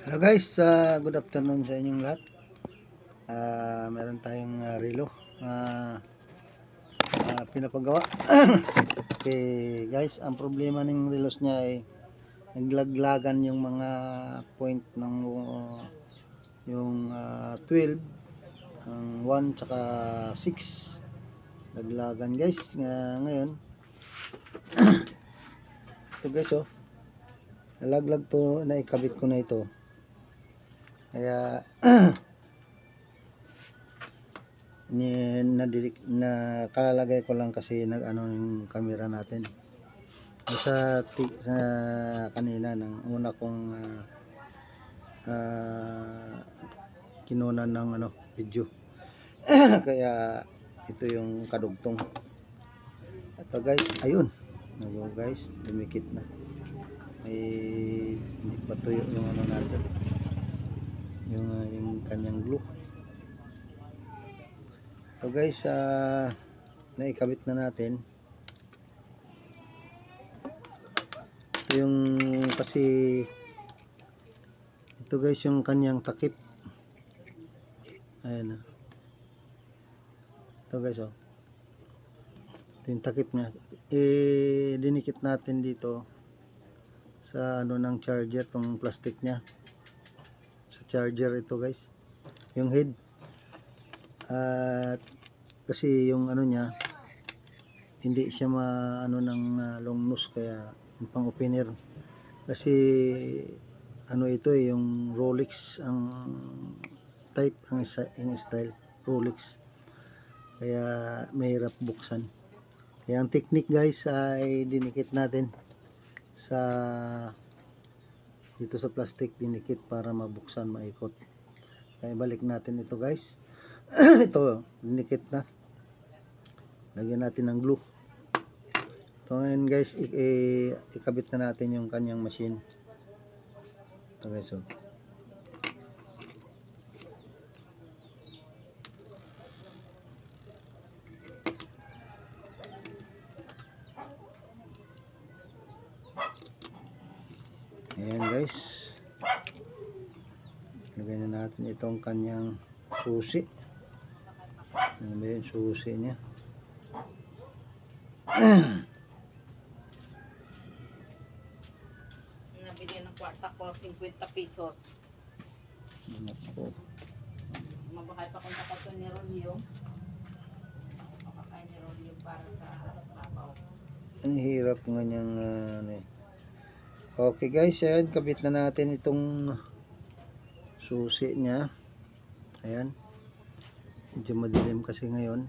Hello guys, good afternoon sa inyong lahat. Meron tayong relo pinapagawa. Okay guys, ang problema ng relos niya ay naglaglagan yung mga point ng yung 12, ang 1 tsaka 6. Naglagan guys. Ngayon ito guys, nalaglag to, naikabit ko na ito. Kaya nakalagay ko lang kasi nag-ano yung camera natin sa kanina ng una kong kinunan ng video. Kaya ito yung kadugtong. Ito guys, ayun guys, dumikit na, may hindi pa tuyo yung natin, yung kanyang glue. So guys, naikabit na natin. Ito yung kasi ito guys yung kanyang takip. Ayan ito guys, ito yung takip niya. Dinikit natin dito sa ng charger, tong plastic niya sa charger. Ito guys yung head, at kasi yung niya hindi siya ng long nose, kaya yung pang opener. Kasi ito yung Rolex ang type, ang style Rolex, kaya mahirap buksan. Kaya ang technique guys ay dinikit natin sa dito sa plastic, dinikit para mabuksan, maikot. Kaya balik natin ito guys. Ito dinikit na, lagyan natin ng glue. So ngayon guys, ikabit na natin yung kanyang machine. Ito guys, ayan guys, lagay na natin itong kanyang susi. Ano ba yung susi niya? Nabili ng kwarta ko 50 pesos. Mabakay pa kung nakato ni Romeo. Mabakay ni Romeo para sa papaw. Ang hirap nga niyang Okay guys, ayan, kabit na natin itong susi niya. Ayan, medyo madilim kasi ngayon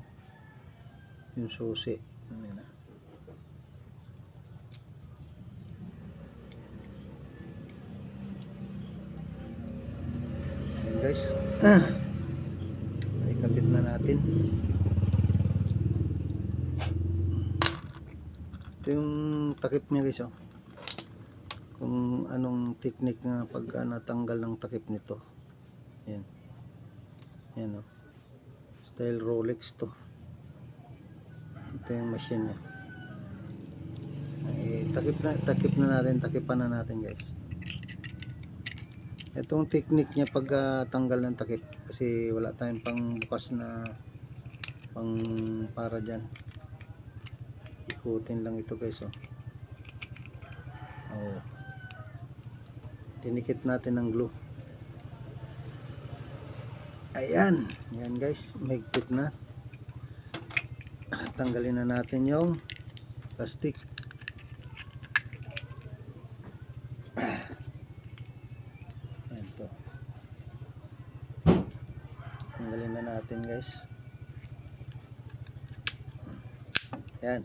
yung susi. Ayan na. Ayan guys, ay kabit na natin. Ito yung takip niya guys, kung anong technique nga pag natanggal ng takip nito. Ayan, ayan style Rolex to. Ito yung machine niya. Takip na natin, takipan na natin guys. Itong technique niya pag tanggal ng takip, kasi wala tayong pang bukas na pang para dyan. Ikutin lang ito guys, dinikit natin ng glue. Ayan, yan guys, mahigpit na. Tanggalin na natin yung plastic. Ayan po, tanggalin na natin guys. Ayan,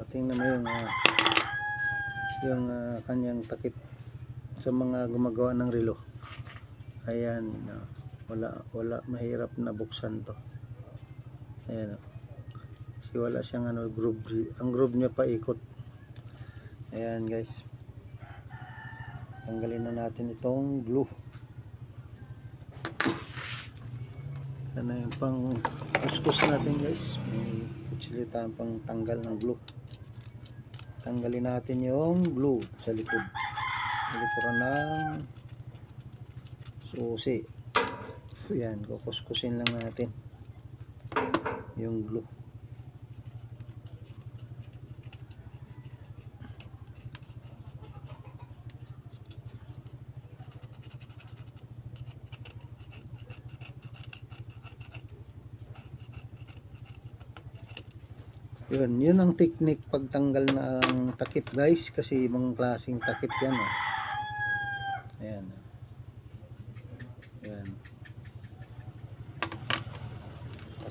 tingnan mo yung kanyang takip sa mga gumagawa ng relo. Ayan, wala mahirap na buksan to. Ayan, kasi wala siyang groove. Ang groove niya pa ikot. Ayan guys, tanggalin na natin itong glue. Yan na yung pang kuskus natin guys. May kutsilyo tayong pang tanggal ng glue. tanggalin natin yung glue sa likod. Sa likuran ng susi. So yan, kukuskusin lang natin yung glue. Yun ang technique pagtanggal ng takip guys, kasi ibang klaseng takip yan. Oh. Ayan. Ayan.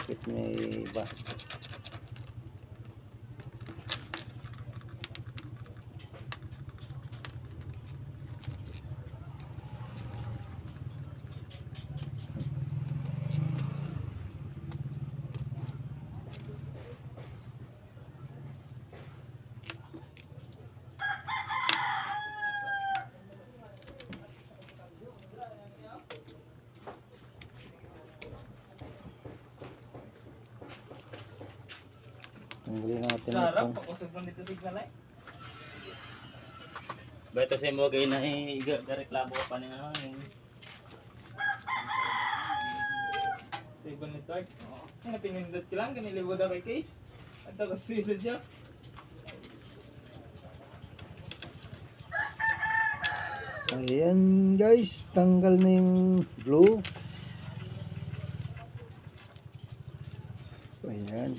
Takip may iba. Tanggalin natin Sarap, itong pakusog lang dito signal ay. Ba ito sa mo gay na reklamo pa ni ano yung stable network. Oo. Nga pinindot ko lang ganilibod ako kay case. At ako susunod siya. ayan guys, tanggal na yung glue. Ayan.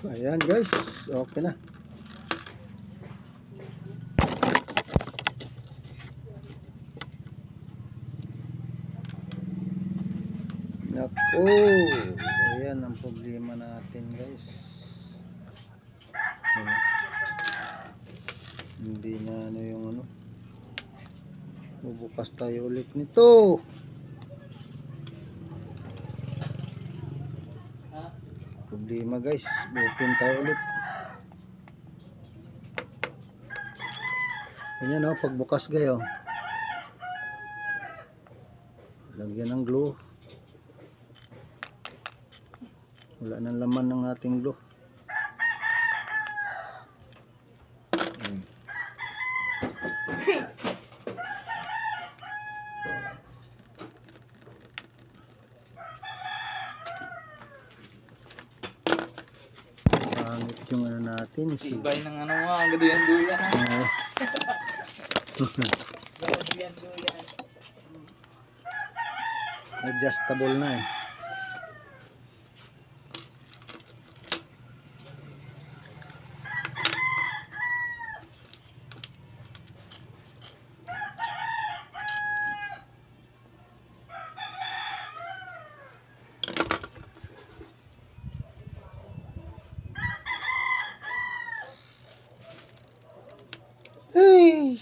Ayan guys, okay na. Nako, ayan ang problema natin guys. Ayan. Hindi na ano yung ano. Bubukas tayo ulit nito. Problema guys, open tayo ulit. Ganyan o, pagbukas kayo, lagyan ng glue. Wala nang laman ng ating glue. Pangit yung ano natin. Ibay ng ano mo, ang gaduyan-duyan ha. Gaduyan-duyan. Adjustable na eh. Hey!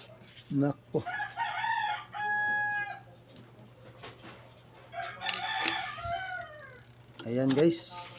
Nako. Ayan guys.